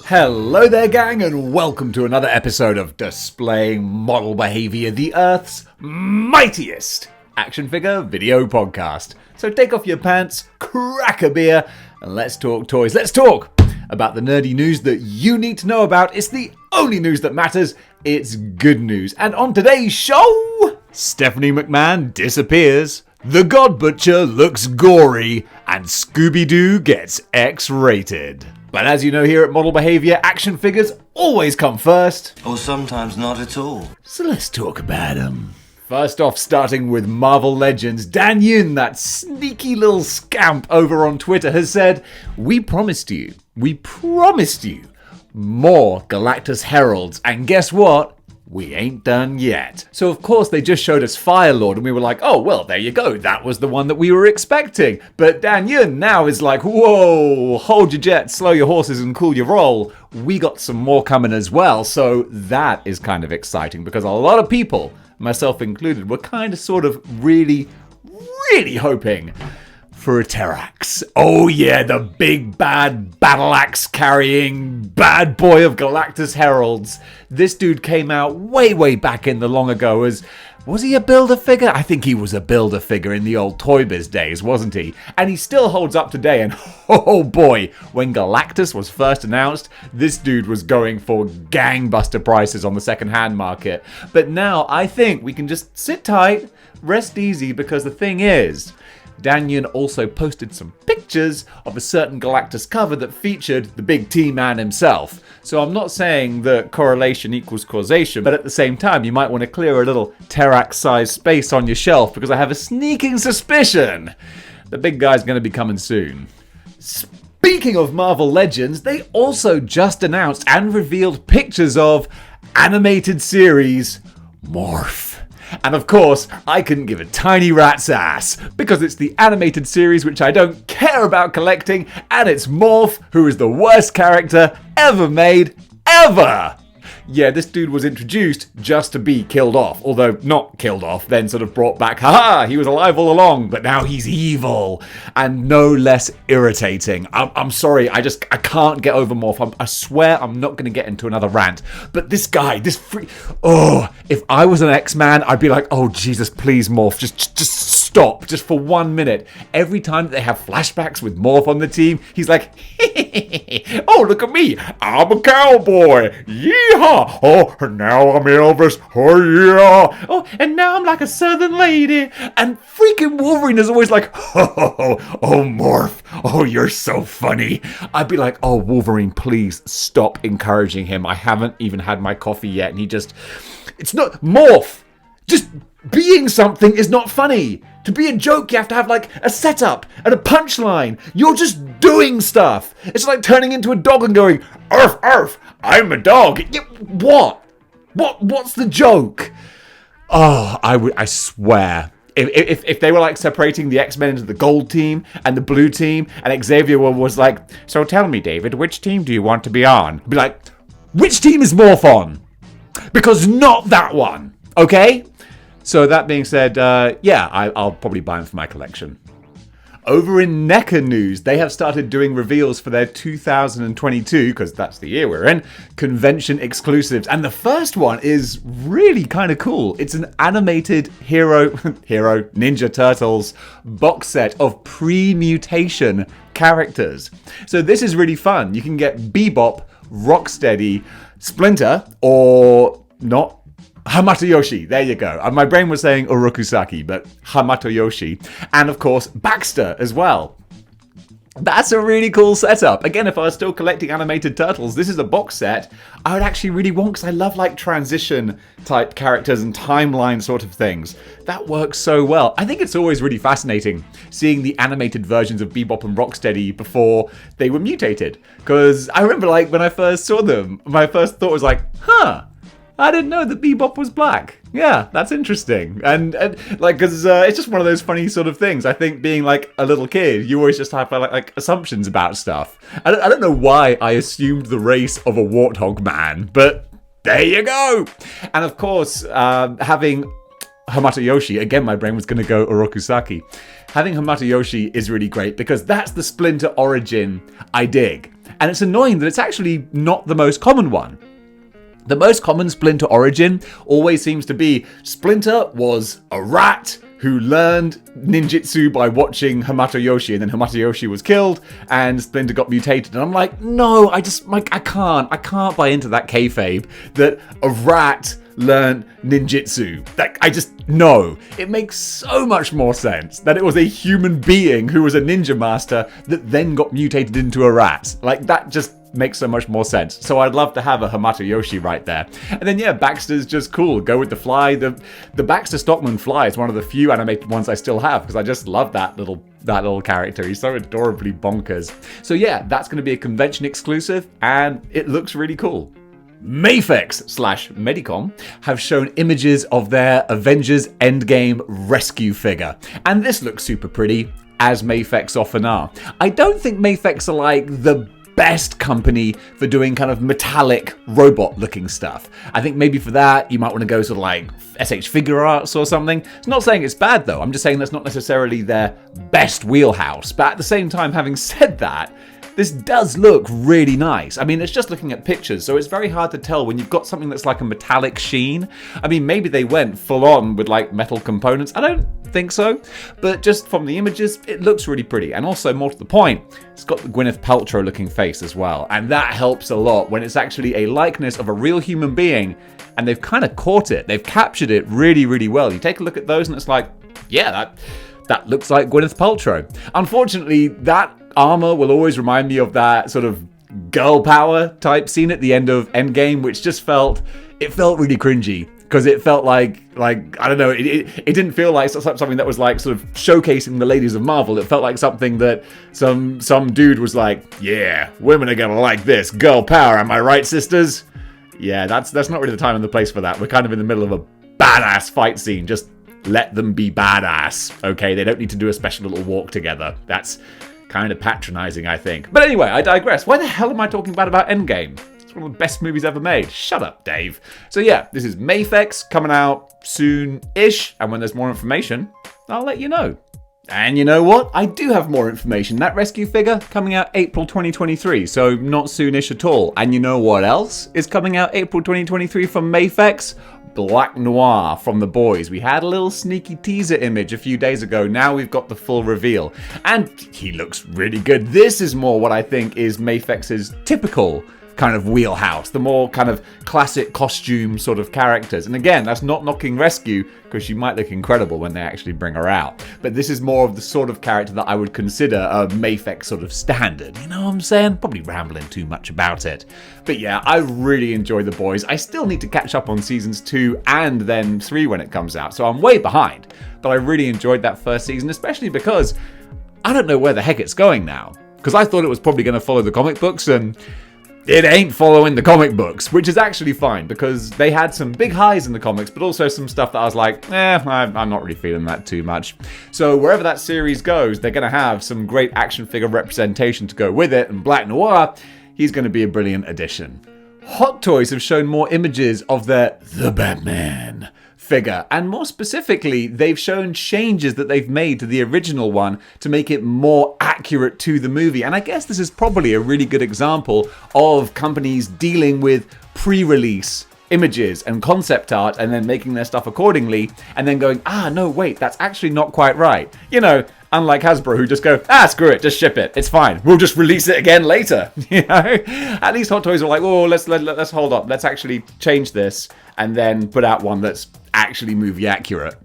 Hello there, gang, and welcome to another episode of Displaying Model Behaviour, the Earth's mightiest action figure video podcast. So take off your pants, crack a beer, and let's talk toys. Let's talk about the nerdy news that you need to know about. It's the only news that matters. It's good news. And on today's show, Stephanie McMahon disappears, the God Butcher looks gory, and Scooby-Doo gets X-rated. But as you know here at Model Behaviour, action figures always come first. Or sometimes not at all. So let's talk about them. First off, starting with Marvel Legends, Dan Yin, that sneaky little scamp over on Twitter, has said, we promised you more Galactus Heralds, and guess what? We ain't done yet. So of course they just showed us Firelord and we were like, oh well, there you go, that was the one that we were expecting. But Dan Yun now is like, whoa, hold your jets, slow your horses and cool your roll. We got some more coming as well, so that is kind of exciting because a lot of people, myself included, were kind of sort of really hoping for a Terrax. Oh yeah, the big bad battle axe carrying bad boy of Galactus Heralds. This dude came out way back in the long ago as, was he a Build-A-Figure? I think he was a Build-A-Figure in the old Toy Biz days, wasn't he? And he still holds up today, and oh boy, when Galactus was first announced, this dude was going for gangbuster prices on the second-hand market. But now I think we can just sit tight, rest easy, because the thing is, Danyan also posted some pictures of a certain Galactus cover that featured the big T-Man himself. So I'm not saying that correlation equals causation, but at the same time, you might want to clear a little Terrax-sized space on your shelf because I have a sneaking suspicion the big guy's going to be coming soon. Speaking of Marvel Legends, they also just announced and revealed pictures of animated series Morph. And of course, I couldn't give a tiny rat's ass, because it's the animated series which I don't care about collecting, and it's Morph, who is the worst character ever made, ever! Yeah, this dude was introduced just to be killed off, although not killed off, then sort of brought back, haha, he was alive all along, but now he's evil, and no less irritating. I'm sorry, I can't get over Morph. I swear I'm not going to get into another rant, but this guy, if I was an X-Man, I'd be like, oh Jesus, please Morph, just stop, just for 1 minute. Every time that they have flashbacks with Morph on the team, he's like, oh, look at me, I'm a cowboy, yeehaw, oh, and now I'm Elvis, oh yeah, oh, and now I'm like a southern lady, and freaking Wolverine is always like, oh, Morph, oh, you're so funny. I'd be like, oh, Wolverine, please stop encouraging him, I haven't even had my coffee yet, and it's not, Morph, just being something is not funny. To be a joke, you have to have like a setup and a punchline. You're just doing stuff. It's like turning into a dog and going, arf, arf, I'm a dog. What? What's the joke? Oh, I swear. If they were like separating the X-Men into the gold team and the blue team, and Xavier was like, so tell me, David, which team do you want to be on? I'd be like, which team is Morph on? Because not that one, okay? So that being said, yeah, I'll probably buy them for my collection. Over in Neca news, they have started doing reveals for their 2022, because that's the year we're in, convention exclusives. And the first one is really kind of cool. It's an animated Hero Ninja Turtles box set of pre-mutation characters. So this is really fun. You can get Bebop, Rocksteady, Splinter, or not, Hamato Yoshi, there you go. My brain was saying Orokusaki, but Hamato Yoshi. And of course, Baxter as well. That's a really cool setup. Again, if I was still collecting animated turtles, this is a box set I would actually really want, because I love like transition type characters and timeline sort of things. That works so well. I think it's always really fascinating seeing the animated versions of Bebop and Rocksteady before they were mutated. Because I remember like when I first saw them, my first thought was like, huh, I didn't know that Bebop was black. Yeah, that's interesting. And like, because it's just one of those funny sort of things. I think being like a little kid, you always just have like assumptions about stuff. I don't know why I assumed the race of a warthog man, but there you go. And of course, having Hamato Yoshi, again, my brain was going to go Orokusaki. Having Hamato Yoshi is really great because that's the Splinter origin I dig. And it's annoying that it's actually not the most common one. The most common Splinter origin always seems to be Splinter was a rat who learned ninjutsu by watching Hamato Yoshi, and then Hamato Yoshi was killed, and Splinter got mutated. And I'm like, no, I can't buy into that kayfabe that a rat learned ninjutsu. No. It makes so much more sense that it was a human being who was a ninja master that then got mutated into a rat. Like, that just makes so much more sense. So I'd love to have a Hamato Yoshi right there. And then yeah, Baxter's just cool. Go with the fly. The Baxter Stockman fly is one of the few animated ones I still have because I just love that little character. He's so adorably bonkers. So yeah, that's going to be a convention exclusive and it looks really cool. Mafex/Medicom have shown images of their Avengers Endgame rescue figure. And this looks super pretty, as Mafex often are. I don't think Mafex are like the best company for doing kind of metallic robot looking stuff. I think maybe for that you might want to go sort of like SH Figuarts or something. It's not saying it's bad though, I'm just saying that's not necessarily their best wheelhouse. But at the same time, having said that, this does look really nice. I mean, it's just looking at pictures, so it's very hard to tell when you've got something that's like a metallic sheen. I mean, maybe they went full on with like metal components. I don't think so, but just from the images, it looks really pretty. And also, more to the point, it's got the Gwyneth Paltrow looking face as well. And that helps a lot when it's actually a likeness of a real human being and they've kind of caught it. They've captured it really, really well. You take a look at those and it's like, yeah, that looks like Gwyneth Paltrow. Unfortunately, that armor will always remind me of that sort of girl power type scene at the end of Endgame, which just felt really cringy because it felt like I don't know, it didn't feel like something that was like sort of showcasing the ladies of Marvel. It felt like something that some dude was like, yeah, women are gonna like this girl power, am I right, sisters? Yeah, that's not really the time and the place for that. We're kind of in the middle of a badass fight scene. Just let them be badass, okay? They don't need to do a special little walk together. That's kind of patronizing, I think. But anyway, I digress. Why the hell am I talking about Endgame? It's one of the best movies ever made. Shut up, Dave. So yeah, this is Mafex coming out soon-ish, and when there's more information, I'll let you know. And you know what? I do have more information. That rescue figure coming out April 2023, so not soonish at all. And you know what else is coming out April 2023 from Mafex? Black Noir from The Boys. We had a little sneaky teaser image a few days ago. Now we've got the full reveal. And he looks really good. This is more what I think is Mafex's typical kind of wheelhouse, the more kind of classic costume sort of characters. And again, that's not knocking Rescue, because she might look incredible when they actually bring her out. But this is more of the sort of character that I would consider a Mafex sort of standard. You know what I'm saying? Probably rambling too much about it. But yeah, I really enjoy The Boys. I still need to catch up on seasons 2 and then 3 when it comes out, so I'm way behind. But I really enjoyed that first season, especially because I don't know where the heck it's going now. Because I thought it was probably going to follow the comic books, and it ain't following the comic books, which is actually fine because they had some big highs in the comics, but also some stuff that I was like, I'm not really feeling that too much. So wherever that series goes, they're going to have some great action figure representation to go with it, and Black Noir, he's going to be a brilliant addition. Hot Toys have shown more images of the Batman figure, and more specifically, they've shown changes that they've made to the original one to make it more accurate to the movie. And I guess this is probably a really good example of companies dealing with pre-release images and concept art and then making their stuff accordingly and then going, no, wait, that's actually not quite right. You know, unlike Hasbro, who just go, screw it, just ship it, it's fine, we'll just release it again later. You know, at least Hot Toys are like, let's hold up, let's actually change this and then put out one that's actually movie accurate.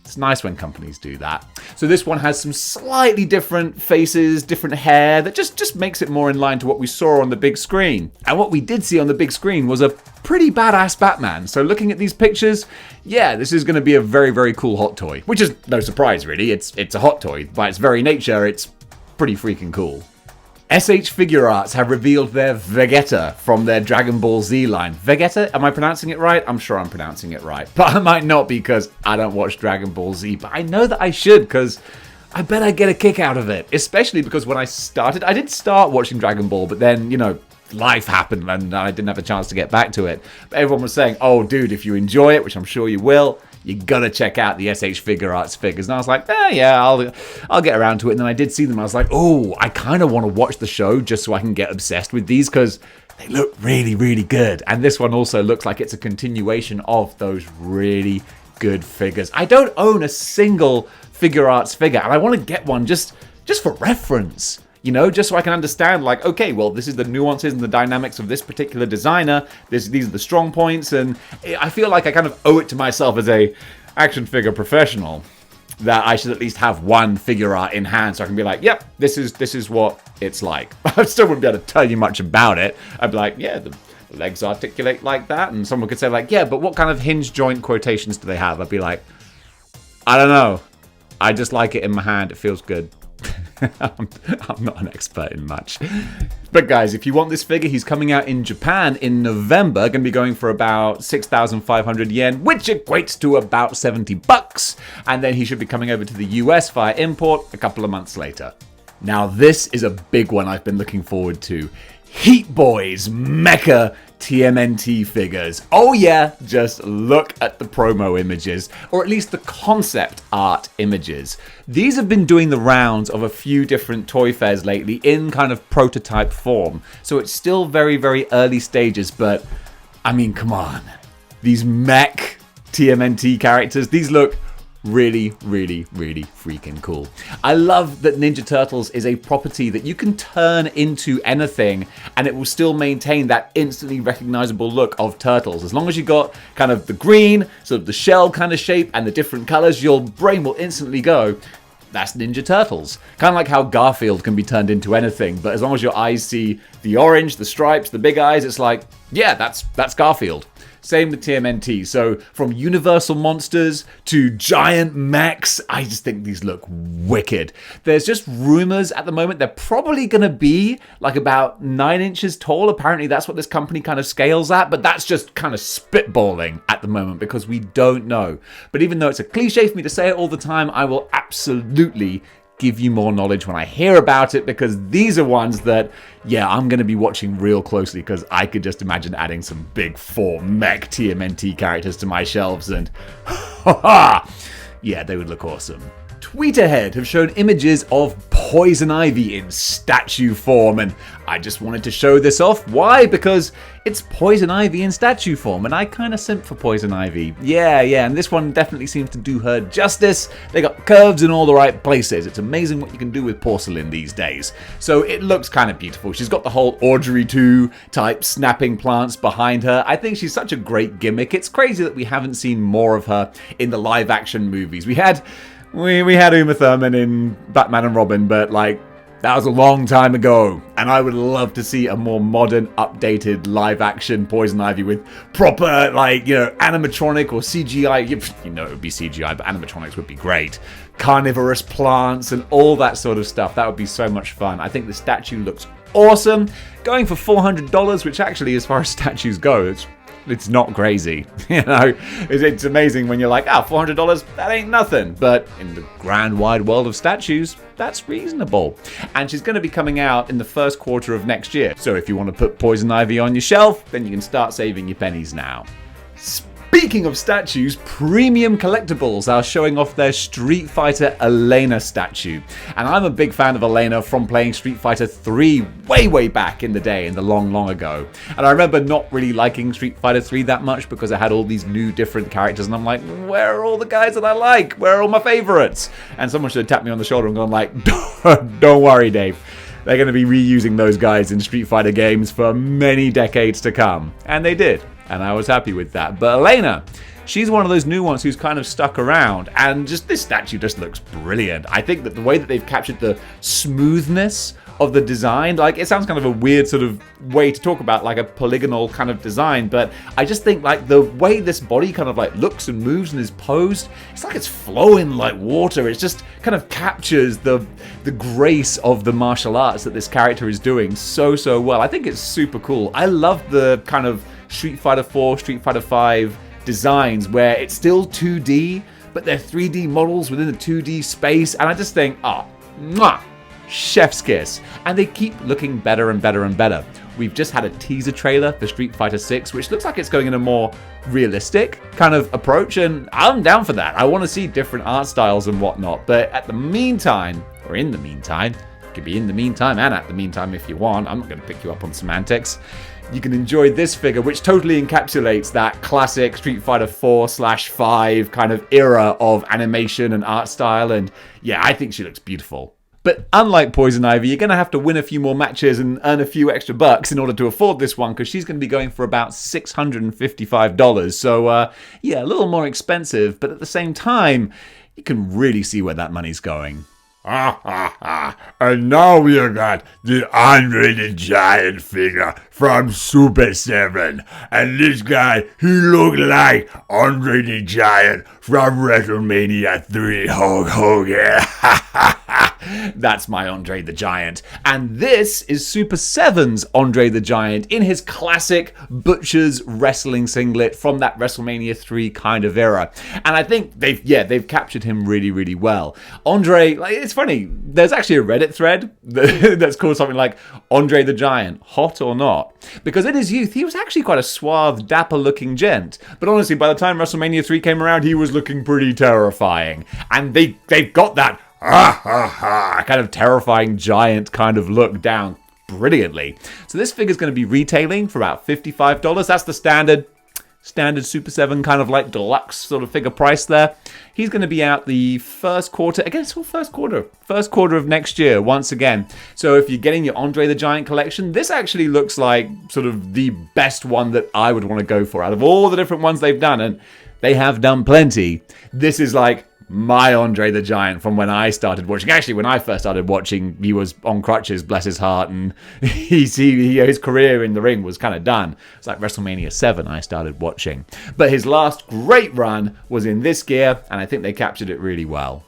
It's nice when companies do that. So this one has some slightly different faces, different hair, that just makes it more in line to what we saw on the big screen. And what we did see on the big screen was a pretty badass Batman. So looking at these pictures, yeah, this is going to be a very, very cool Hot Toy. Which is no surprise, really. It's a Hot Toy. By its very nature, it's pretty freaking cool. SH Figuarts have revealed their Vegeta from their Dragon Ball Z line. Vegeta? Am I pronouncing it right? I'm sure I'm pronouncing it right. But I might not because I don't watch Dragon Ball Z. But I know that I should because I bet I'd get a kick out of it. Especially because when I did start watching Dragon Ball, but then, you know, life happened and I didn't have a chance to get back to it. But everyone was saying, oh, dude, if you enjoy it, which I'm sure you will, you gotta check out the SH Figuarts figures. And I was like, yeah, I'll get around to it. And then I did see them. I was like, oh, I kind of want to watch the show just so I can get obsessed with these because they look really, really good. And this one also looks like it's a continuation of those really good figures. I don't own a single Figuarts figure, and I want to get one just for reference. Just so I can understand, like, okay, well, this is the nuances and the dynamics of this particular designer. These are the strong points, and I feel like I kind of owe it to myself as a action figure professional that I should at least have one figure art in hand so I can be like, yep, this is what it's like. I still wouldn't be able to tell you much about it. I'd be like, yeah, the legs articulate like that, and someone could say like, yeah, but what kind of hinge joint quotations do they have? I'd be like, I don't know. I just like it in my hand. It feels good. I'm not an expert in much. But guys, if you want this figure, he's coming out in Japan in November. Going to be going for about 6,500 yen, which equates to about $70. And then he should be coming over to the US via import a couple of months later. Now, this is a big one I've been looking forward to. Heat Boys Mecha TMNT figures. Oh yeah, just look at the promo images, or at least the concept art images. These have been doing the rounds of a few different toy fairs lately in kind of prototype form. So it's still very, very early stages, but I mean, come on. These mech TMNT characters, these look really, really, really freaking cool. I love that Ninja Turtles is a property that you can turn into anything and it will still maintain that instantly recognizable look of Turtles. As long as you got kind of the green, sort of the shell kind of shape and the different colors, your brain will instantly go, that's Ninja Turtles. Kind of like how Garfield can be turned into anything, but as long as your eyes see the orange, the stripes, the big eyes, it's like, yeah, that's Garfield. Same with TMNT. So from universal monsters to giant mechs, I just think these look wicked. There's just rumors at the moment they're probably going to be like about 9 inches tall. Apparently that's what this company kind of scales at, but that's just kind of spitballing at the moment because we don't know. But even though it's a cliche for me to say it all the time, I will absolutely give you more knowledge when I hear about it, because these are ones that, yeah, I'm going to be watching real closely because I could just imagine adding some big 4 mech TMNT characters to my shelves and yeah, they would look awesome. Tweet Ahead have shown images of Poison Ivy in statue form, and I just wanted to show this off. Why? Because it's Poison Ivy in statue form, and I kind of simp for Poison Ivy. Yeah, and this one definitely seems to do her justice. They got curves in all the right places. It's amazing what you can do with porcelain these days. So it looks kind of beautiful. She's got the whole Audrey 2 type snapping plants behind her. I think she's such a great gimmick. It's crazy that we haven't seen more of her in the live action movies. We had Uma Thurman in Batman and Robin, but like, that was a long time ago, and I would love to see a more modern, updated, live-action Poison Ivy with proper, like, animatronic or CGI. You know it would be CGI, but animatronics would be great. Carnivorous plants and all that sort of stuff. That would be so much fun. I think the statue looks awesome. Going for $400, which actually, as far as statues go, it's not crazy. It's amazing when you're like, $400, that ain't nothing. But in the grand wide world of statues, that's reasonable. And she's going to be coming out in the first quarter of next year. So if you want to put Poison Ivy on your shelf, then you can start saving your pennies now. Speaking of statues, Premium Collectibles are showing off their Street Fighter Elena statue. And I'm a big fan of Elena from playing Street Fighter 3 way back in the day, in the long ago. And I remember not really liking Street Fighter 3 that much because I had all these new different characters and I'm like, where are all the guys that I like? Where are all my favorites? And someone should have tapped me on the shoulder and gone like, don't worry, Dave. They're going to be reusing those guys in Street Fighter games for many decades to come. And they did. And I was happy with that. But Elena, she's one of those new ones who's kind of stuck around. And just this statue just looks brilliant. I think that the way that they've captured the smoothness of the design, like, it sounds kind of a weird sort of way to talk about like a polygonal kind of design, but I just think like the way this body kind of like looks and moves and is posed, it's like it's flowing like water. It just kind of captures the grace of the martial arts that this character is doing so well. I think it's super cool. I love the kind of Street Fighter 4, Street Fighter 5 designs where it's still 2D, but they're 3D models within the 2D space, and I just think, chef's kiss. And they keep looking better and better and better. we've just had a teaser trailer for Street Fighter 6, which looks like it's going in a more realistic kind of approach, and I'm down for that. I want to see different art styles and whatnot, but in the meantime, it could be in the meantime and at the meantime if you want. I'm not going to pick you up on semantics. You can enjoy this figure, which totally encapsulates that classic Street Fighter 4/5 kind of era of animation and art style, and yeah, I think she looks beautiful. But unlike Poison Ivy, you're going to have to win a few more matches and earn a few extra bucks in order to afford this one, because she's going to be going for about $655. So, yeah, a little more expensive, but at the same time, you can really see where that money's going. And now we got the Andre the Giant figure from Super 7. And this guy, he looked like Andre the Giant from WrestleMania 3 Hulk Hogan. That's my Andre the Giant. And this is Super 7's Andre the Giant in his classic Butcher's wrestling singlet from that WrestleMania 3 kind of era. And I think they've captured him really, really well. Andre, it's funny, there's actually a Reddit thread that's called something like Andre the Giant, hot or not? Because in his youth, he was actually quite a suave, dapper-looking gent. But honestly, by the time WrestleMania 3 came around, he was looking pretty terrifying. And they've got that kind of terrifying giant kind of look down brilliantly. So this figure's going to be retailing for about $55. That's the standard Super 7 kind of like deluxe sort of figure price there. He's going to be out the first quarter, again, it's all first quarter of next year once again. So if you're getting your Andre the Giant collection, this actually looks like sort of the best one that I would want to go for out of all the different ones they've done, and they have done plenty. This is like my Andre the Giant from when I started watching. Actually, when I first started watching, he was on crutches, bless his heart, and his career in the ring was kind of done. It's like WrestleMania 7 I started watching. But his last great run was in this gear, and I think they captured it really well.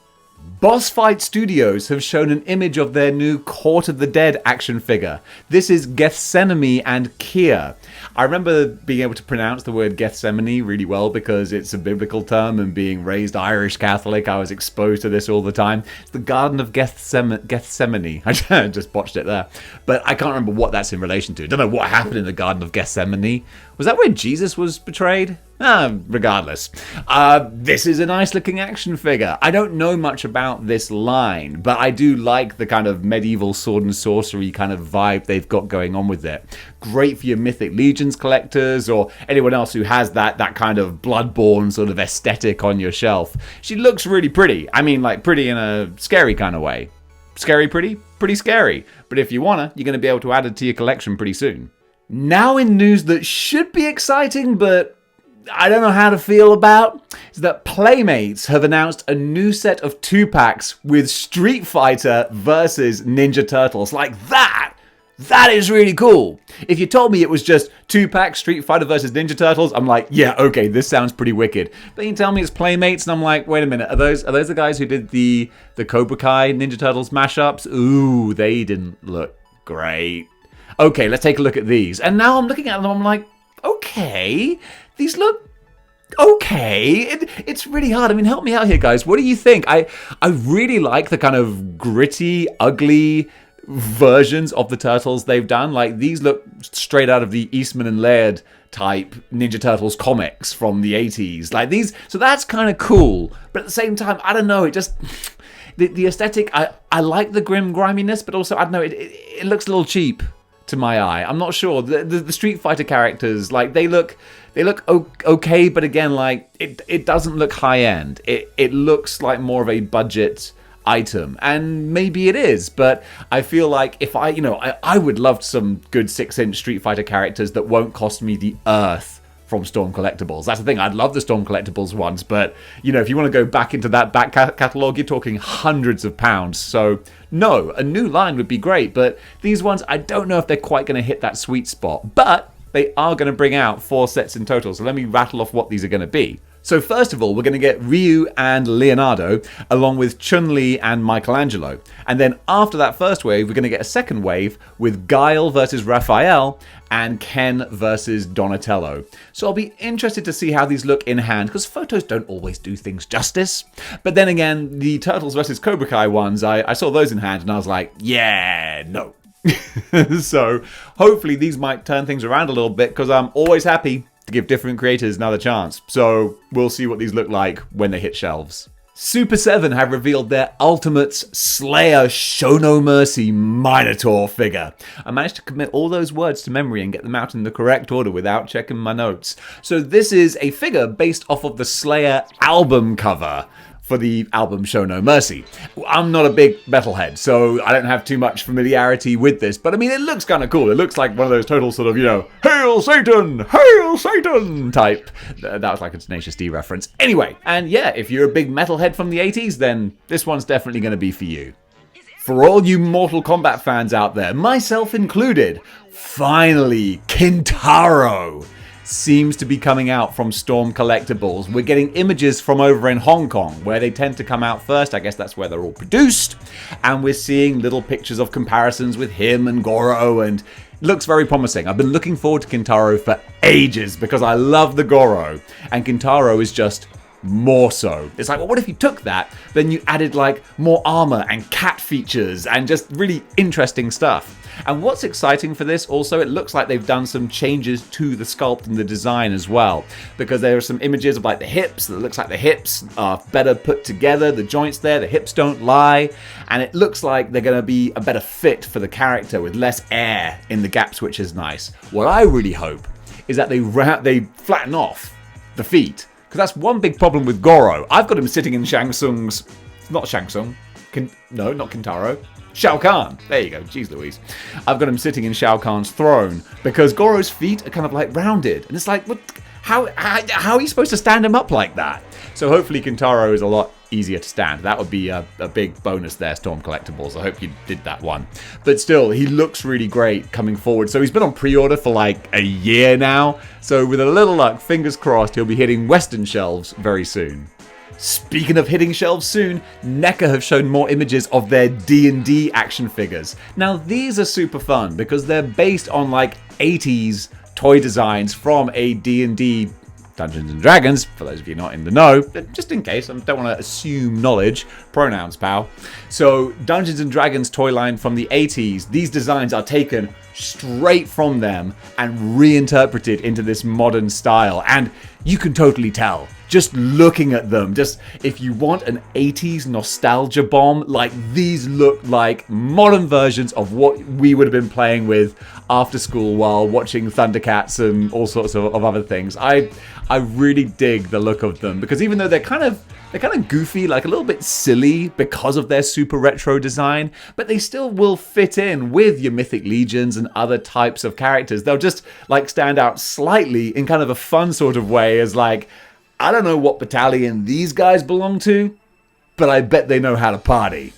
Boss Fight Studios have shown an image of their new Court of the Dead action figure. This is Gethsamene and Kia. I remember being able to pronounce the word Gethsemane really well because it's a biblical term, and being raised Irish Catholic, I was exposed to this all the time. It's the Garden of Gethsemane. I just botched it there. But I can't remember what that's in relation to. I don't know what happened in the Garden of Gethsemane. Was that where Jesus was betrayed? Regardless. This is a nice looking action figure. I don't know much about this line, but I do like the kind of medieval sword and sorcery kind of vibe they've got going on with it. Great for your Mythic Legions collectors or anyone else who has that kind of Bloodborne sort of aesthetic on your shelf. She looks really pretty. I mean, like pretty in a scary kind of way. Scary pretty? Pretty scary. But if you wanna, you're going to be able to add it to your collection pretty soon. Now in news that should be exciting, but I don't know how to feel about, is that Playmates have announced a new set of 2-packs with Street Fighter versus Ninja Turtles. Like that is really cool. If you told me it was just 2-pack Street Fighter versus Ninja Turtles, I'm like, yeah, okay, this sounds pretty wicked. But you tell me it's Playmates, and I'm like, wait a minute, are those the guys who did the Cobra Kai Ninja Turtles mashups? Ooh, they didn't look great. Okay, let's take a look at these. And now I'm looking at them, I'm like, okay, these look okay. It's really hard. I mean, help me out here, guys. What do you think? I really like the kind of gritty, ugly versions of the Turtles they've done. Like, these look straight out of the Eastman and Laird type Ninja Turtles comics from the 80s. Like these, so that's kind of cool. But at the same time, I don't know, it just... The aesthetic, I like the grim griminess, but also, I don't know, it looks a little cheap to my eye. I'm not sure. The Street Fighter characters, like, they look okay, but again, like, it doesn't look high end. It looks like more of a budget item, and maybe it is, but I feel like if I would love some good 6-inch Street Fighter characters that won't cost me the earth from Storm Collectibles. That's the thing, I'd love the Storm Collectibles ones, but if you want to go back into that back catalogue, you're talking hundreds of pounds. So no, a new line would be great, but these ones, I don't know if they're quite going to hit that sweet spot, but they are going to bring out 4 sets in total, so let me rattle off what these are going to be. So first of all, we're going to get Ryu and Leonardo, along with Chun-Li and Michelangelo. And then after that first wave, we're going to get a second wave with Guile versus Raphael and Ken versus Donatello. So I'll be interested to see how these look in hand, because photos don't always do things justice. But then again, the Turtles versus Cobra Kai ones, I saw those in hand and I was like, yeah, no. So hopefully these might turn things around a little bit, because I'm always happy to give different creators another chance. So we'll see what these look like when they hit shelves. Super 7 have revealed their Ultimates Slayer Show No Mercy Minotaur figure. I managed to commit all those words to memory and get them out in the correct order without checking my notes. So this is a figure based off of the Slayer album cover for the album Show No Mercy. I'm not a big metalhead, so I don't have too much familiarity with this, but I mean, it looks kind of cool. It looks like one of those total sort of, Hail Satan type. That was like a Tenacious D reference. Anyway, and yeah, if you're a big metalhead from the 80s, then this one's definitely going to be for you. For all you Mortal Kombat fans out there, myself included, finally, Kintaro seems to be coming out from Storm Collectibles. We're getting images from over in Hong Kong, where they tend to come out first. I guess that's where they're all produced. And we're seeing little pictures of comparisons with him and Goro, and it looks very promising. I've been looking forward to Kintaro for ages because I love the Goro, and Kintaro is just more so. It's like, well, what if you took that, then you added like more armor and cat features and just really interesting stuff. And what's exciting for this also, it looks like they've done some changes to the sculpt and the design as well, because there are some images of like the hips, that looks like the hips are better put together, the joints there, the hips don't lie, and it looks like they're going to be a better fit for the character with less air in the gaps, which is nice. What I really hope is that they flatten off the feet, because that's one big problem with Goro. I've got him sitting in Shang Tsung's, not Shang Tsung, no, not Kintaro, Shao Kahn. There you go. Jeez Louise. I've got him sitting in Shao Kahn's throne because Goro's feet are kind of like rounded. And it's like, what, how are you supposed to stand him up like that? So hopefully Kintaro is a lot easier to stand. That would be a big bonus there, Storm Collectibles. I hope you did that one. But still, he looks really great coming forward. So he's been on pre-order for like a year now. So with a little luck, fingers crossed, he'll be hitting Western shelves very soon. Speaking of hitting shelves soon, Neca have shown more images of their D&D action figures. Now these are super fun because they're based on like 80s toy designs from a D&D Dungeons and Dragons, for those of you not in the know, just in case, I don't want to assume knowledge, pronouns pal. So Dungeons and Dragons toy line from the 80s, these designs are taken straight from them and reinterpreted into this modern style, and you can totally tell just looking at them. Just if you want an 80s nostalgia bomb, like these look like modern versions of what we would have been playing with after school while watching Thundercats and all sorts of other things. I really dig the look of them because even though they're kind of goofy, like a little bit silly because of their super retro design, but they still will fit in with your Mythic Legions and other types of characters. They'll just like stand out slightly in kind of a fun sort of way as like, I don't know what battalion these guys belong to, but I bet they know how to party.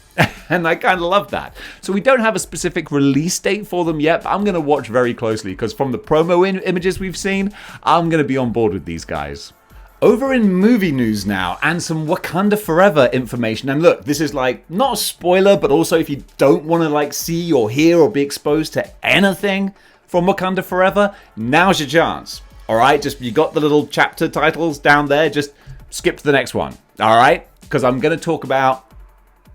And I kind of love that. So we don't have a specific release date for them yet, but I'm going to watch very closely because from the promo images we've seen, I'm going to be on board with these guys. Over in movie news now, and some Wakanda Forever information. And look, this is like not a spoiler, but also if you don't want to like see or hear or be exposed to anything from Wakanda Forever, now's your chance. All right, just you got the little chapter titles down there. Just skip to the next one. All right, because I'm going to talk about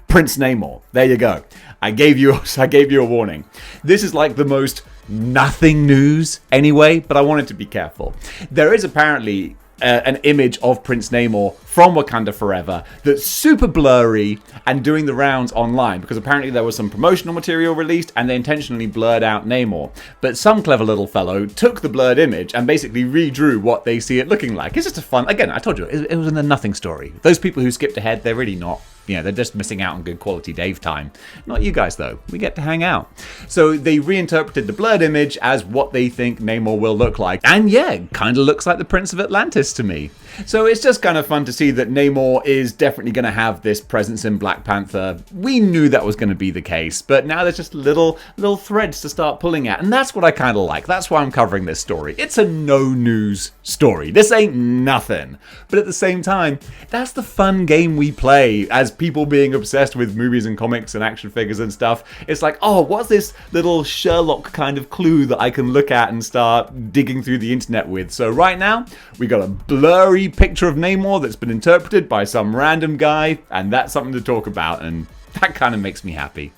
Prince Namor. There you go. I gave you a warning. This is like the most nothing news anyway, but I wanted to be careful. There is apparently an image of Prince Namor from Wakanda Forever that's super blurry and doing the rounds online because apparently there was some promotional material released and they intentionally blurred out Namor. But some clever little fellow took the blurred image and basically redrew what they see it looking like. It's just a fun, again, I told you, it was in a nothing story. Those people who skipped ahead, they're really not. They're just missing out on good quality Dave time. Not you guys, though. We get to hang out. So they reinterpreted the blurred image as what they think Namor will look like. And yeah, kind of looks like the Prince of Atlantis to me. So it's just kind of fun to see that Namor is definitely going to have this presence in Black Panther. We knew that was going to be the case, but now there's just little threads to start pulling at. And that's what I kind of like. That's why I'm covering this story. It's a no news story. This ain't nothing. But at the same time, that's the fun game we play as people being obsessed with movies and comics and action figures and stuff. It's like, oh, what's this little Sherlock kind of clue that I can look at and start digging through the internet with? So right now, we got a blurry picture of Namor that's been interpreted by some random guy, and that's something to talk about, and that kind of makes me happy.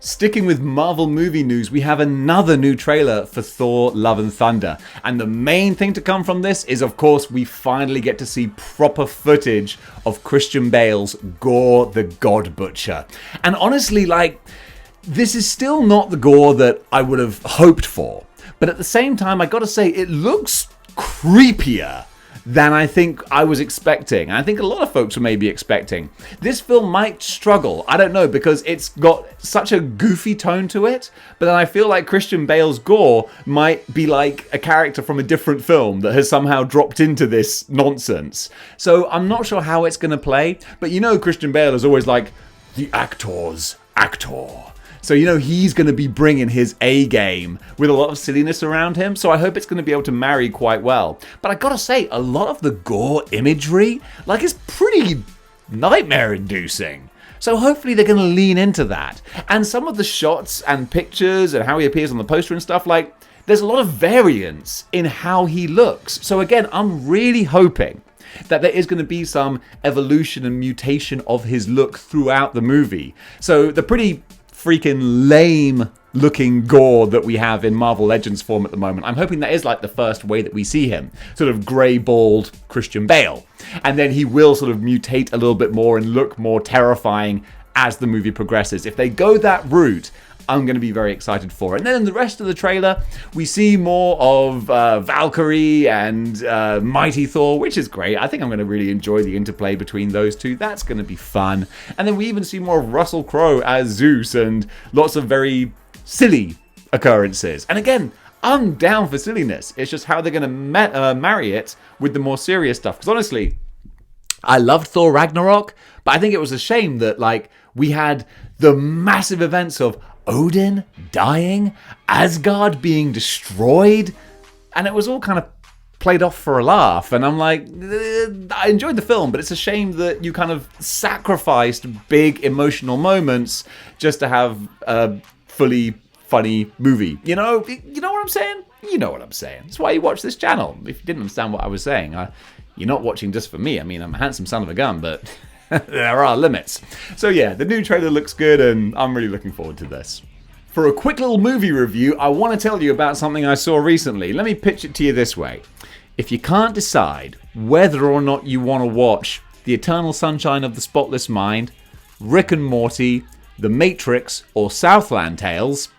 Sticking with Marvel movie news, we have another new trailer for Thor Love and Thunder. And the main thing to come from this is, of course, we finally get to see proper footage of Christian Bale's Gore the God Butcher. And honestly, like, this is still not the Gore that I would have hoped for. But at the same time, I gotta say, it looks creepier than I think I was expecting. I think a lot of folks were maybe expecting. This film might struggle, I don't know, because it's got such a goofy tone to it, but then I feel like Christian Bale's Gore might be like a character from a different film that has somehow dropped into this nonsense. So I'm not sure how it's going to play, but you know Christian Bale is always like, the actor's actor. So, you know, he's going to be bringing his A game with a lot of silliness around him. So I hope it's going to be able to marry quite well. But I gotta say, a lot of the Gore imagery, like, is pretty nightmare-inducing. So hopefully they're going to lean into that. And some of the shots and pictures and how he appears on the poster and stuff, like, there's a lot of variance in how he looks. So again, I'm really hoping that there is going to be some evolution and mutation of his look throughout the movie. So the pretty freaking lame looking Gore that we have in Marvel Legends form at the moment, I'm hoping that is like the first way that we see him, sort of grey bald Christian Bale, and then he will sort of mutate a little bit more and look more terrifying as the movie progresses. If they go that route, I'm going to be very excited for it. And then in the rest of the trailer, we see more of Valkyrie and Mighty Thor, which is great. I think I'm going to really enjoy the interplay between those two. That's going to be fun. And then we even see more of Russell Crowe as Zeus and lots of very silly occurrences. And again, I'm down for silliness. It's just how they're going to marry it with the more serious stuff. Because honestly, I loved Thor Ragnarok, but I think it was a shame that, like, we had the massive events of Odin dying, Asgard being destroyed, and it was all kind of played off for a laugh. And I'm like, I enjoyed the film, but it's a shame that you kind of sacrificed big emotional moments just to have a fully funny movie. You know what I'm saying? You know what I'm saying. That's why you watch this channel. If you didn't understand what I was saying, you're not watching just for me. I mean, I'm a handsome son of a gun, but there are limits. So yeah, the new trailer looks good and I'm really looking forward to this. For a quick little movie review, I want to tell you about something I saw recently. Let me pitch it to you this way. If you can't decide whether or not you want to watch The Eternal Sunshine of the Spotless Mind, Rick and Morty, The Matrix, or Southland Tales,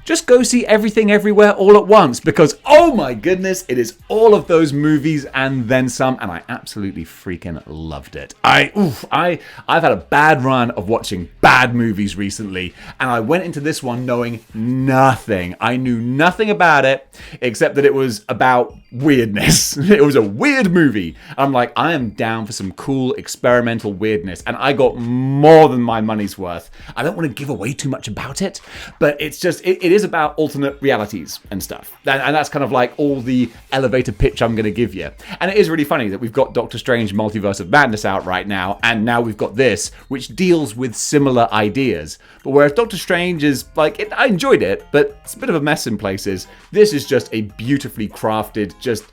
just go see Everything Everywhere All at Once, because oh my goodness, it is all of those movies and then some, and I absolutely freaking loved it. I've had a bad run of watching bad movies recently, and I went into this one knowing nothing. I knew nothing about it except that it was about weirdness. It was a weird movie. I'm like, I am down for some cool experimental weirdness, and I got more than my money's worth. I don't want to give away too much about it, but it's just it is about alternate realities and stuff, and that's kind of like all the elevator pitch I'm going to give you. And it is really funny that we've got Doctor Strange Multiverse of Madness out right now, and now we've got this, which deals with similar ideas. But whereas Doctor Strange is like, I enjoyed it, but it's a bit of a mess in places. This is just a beautifully crafted, just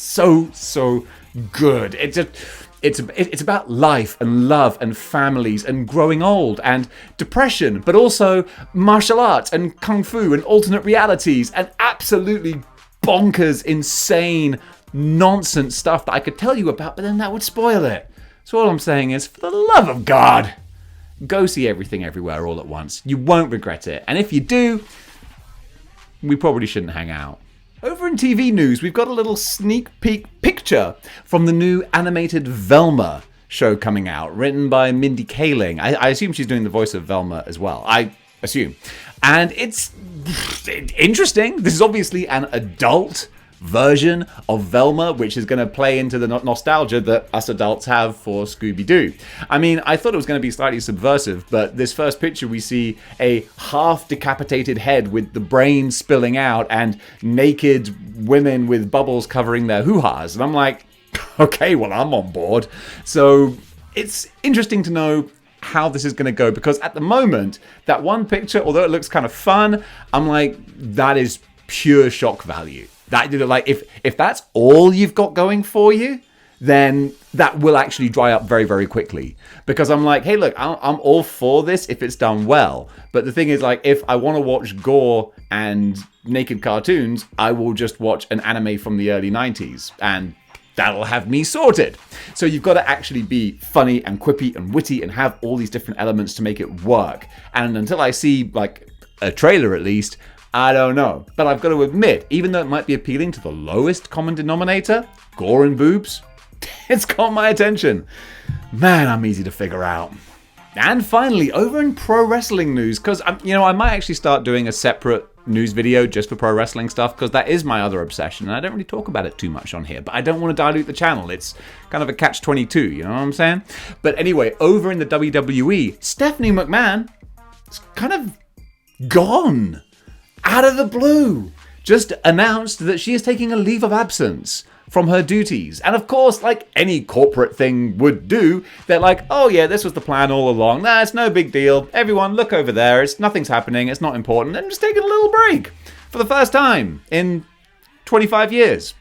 so good. It's about life and love and families and growing old and depression, but also martial arts and kung fu and alternate realities and absolutely bonkers, insane, nonsense stuff that I could tell you about, but then that would spoil it. So all I'm saying is, for the love of God, go see Everything Everywhere All at Once. You won't regret it. And if you do, we probably shouldn't hang out. Over in TV news, we've got a little sneak peek picture from the new animated Velma show coming out, written by Mindy Kaling. I assume she's doing the voice of Velma as well. I assume. And it's interesting. This is obviously an adult version of Velma, which is going to play into the nostalgia that us adults have for Scooby-Doo. I mean, I thought it was going to be slightly subversive, but this first picture we see a half-decapitated head with the brain spilling out and naked women with bubbles covering their hoo-has. And I'm like, okay, well, I'm on board. So it's interesting to know how this is going to go, because at the moment, that one picture, although it looks kind of fun, I'm like, that is pure shock value. That, like, if that's all you've got going for you, then that will actually dry up very, very quickly. Because I'm like, hey, look, I'm all for this if it's done well. But the thing is, like, if I want to watch gore and naked cartoons, I will just watch an anime from the early 90s. And that'll have me sorted. So you've got to actually be funny and quippy and witty and have all these different elements to make it work. And until I see, like, a trailer at least, I don't know. But I've got to admit, even though it might be appealing to the lowest common denominator, gore and boobs, it's got my attention. Man, I'm easy to figure out. And finally, over in pro wrestling news, because, I might actually start doing a separate news video just for pro wrestling stuff, because that is my other obsession, and I don't really talk about it too much on here, but I don't want to dilute the channel. It's kind of a catch-22, you know what I'm saying? But anyway, over in the WWE, Stephanie McMahon is kind of gone. Out of the blue. Just announced that she is taking a leave of absence from her duties. And of course, like any corporate thing would do, they're like, oh yeah, this was the plan all along. Nah, it's no big deal. Everyone, look over there. Nothing's happening. It's not important. And just taking a little break for the first time in 25 years.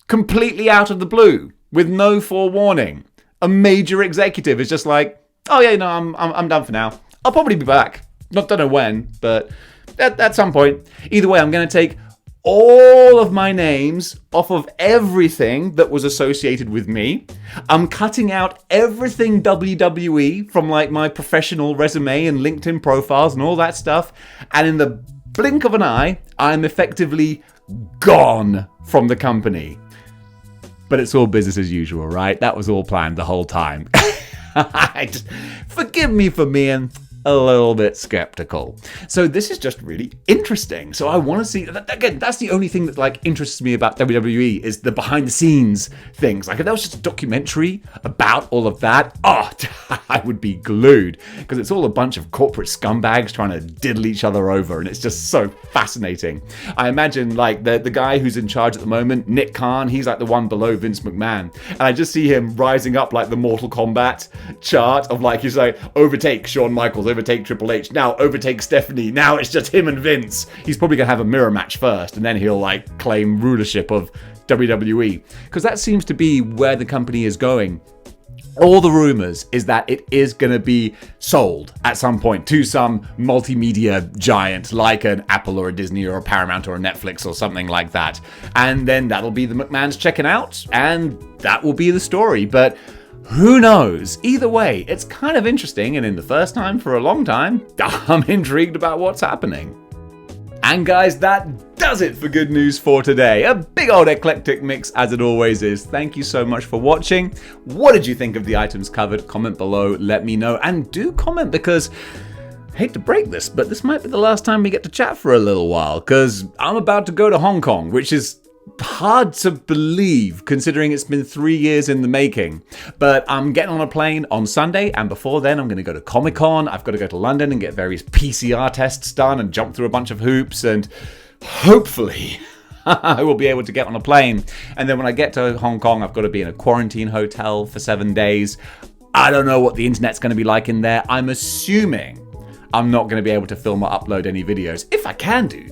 Completely out of the blue, with no forewarning. A major executive is just like, oh yeah, no, I'm done for now. I'll probably be back. Don't know when, but at some point. Either way, I'm going to take all of my names off of everything that was associated with me. I'm cutting out everything WWE from like my professional resume and LinkedIn profiles and all that stuff. And in the blink of an eye, I'm effectively gone from the company. But it's all business as usual, right? That was all planned the whole time. Forgive me for being a little bit skeptical. So this is just really interesting. So I want to see, again, that's the only thing that like interests me about WWE is the behind the scenes things. Like if that was just a documentary about all of that, oh, I would be glued, because it's all a bunch of corporate scumbags trying to diddle each other over, and it's just so fascinating. I imagine like the guy who's in charge at the moment, Nick Khan, he's like the one below Vince McMahon, and I just see him rising up like the Mortal Kombat chart of like, he's like, overtake Shawn Michaels, overtake Triple H, now overtake Stephanie, now it's just him and Vince. He's probably gonna have a mirror match first, and then he'll like claim rulership of WWE, because that seems to be where the company is going. All the rumors is that it is going to be sold at some point to some multimedia giant like an Apple or a Disney or a Paramount or a Netflix or something like that. And then that'll be the McMahons checking out, and that will be the story. But who knows? Either way, it's kind of interesting, and in the first time for a long time, I'm intrigued about what's happening. And guys, that does it for Good News for today. A big old eclectic mix as it always is. Thank you so much for watching. What did you think of the items covered? Comment below, let me know. And do comment, because I hate to break this, but this might be the last time we get to chat for a little while, because I'm about to go to Hong Kong, which is hard to believe considering it's been 3 years in the making. But I'm getting on a plane on Sunday, and before then I'm going to go to Comic-Con. I've got to go to London and get various PCR tests done and jump through a bunch of hoops, and hopefully I will be able to get on a plane. And then when I get to Hong Kong, I've got to be in a quarantine hotel for 7 days. I don't know what the internet's going to be like in there. I'm assuming I'm not going to be able to film or upload any videos. If I can do,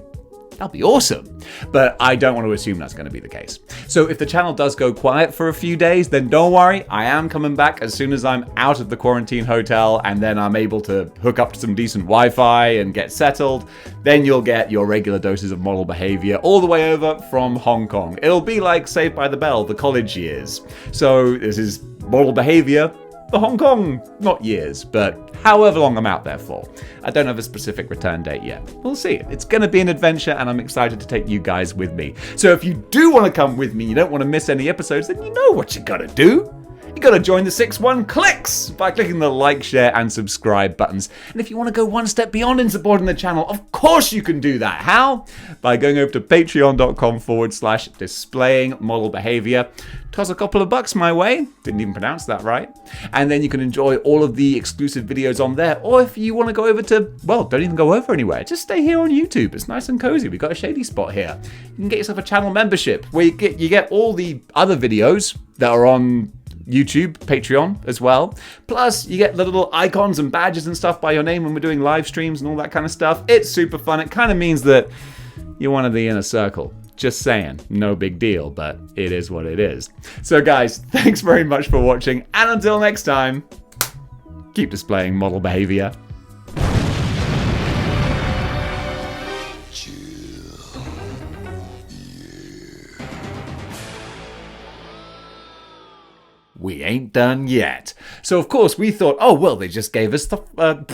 that'll be awesome. But I don't want to assume that's going to be the case. So if the channel does go quiet for a few days, then don't worry. I am coming back as soon as I'm out of the quarantine hotel, and then I'm able to hook up to some decent Wi-Fi and get settled. Then you'll get your regular doses of model behavior all the way over from Hong Kong. It'll be like Saved by the Bell, the college years. So this is model behavior for Hong Kong, not years, but however long I'm out there for. I don't have a specific return date yet. We'll see. It's going to be an adventure, and I'm excited to take you guys with me. So if you do want to come with me, you don't want to miss any episodes, then you know what you got to do. You got to join the 6-1 Clicks by clicking the like, share, and subscribe buttons. And if you want to go one step beyond in supporting the channel, of course you can do that. How? By going over to patreon.com/displaying model behavior. Toss a couple of bucks my way. Didn't even pronounce that right. And then you can enjoy all of the exclusive videos on there. Or if you want to go over to, well, don't even go over anywhere. Just stay here on YouTube. It's nice and cozy. We've got a shady spot here. You can get yourself a channel membership where you get all the other videos that are on YouTube, Patreon as well. Plus, you get the little icons and badges and stuff by your name when we're doing live streams and all that kind of stuff. It's super fun. It kind of means that you're one of the inner circle. Just saying, no big deal, but it is what it is. So guys, thanks very much for watching, and until next time, keep displaying model behavior. We ain't done yet. So of course we thought, oh well, they just gave us the Coffee.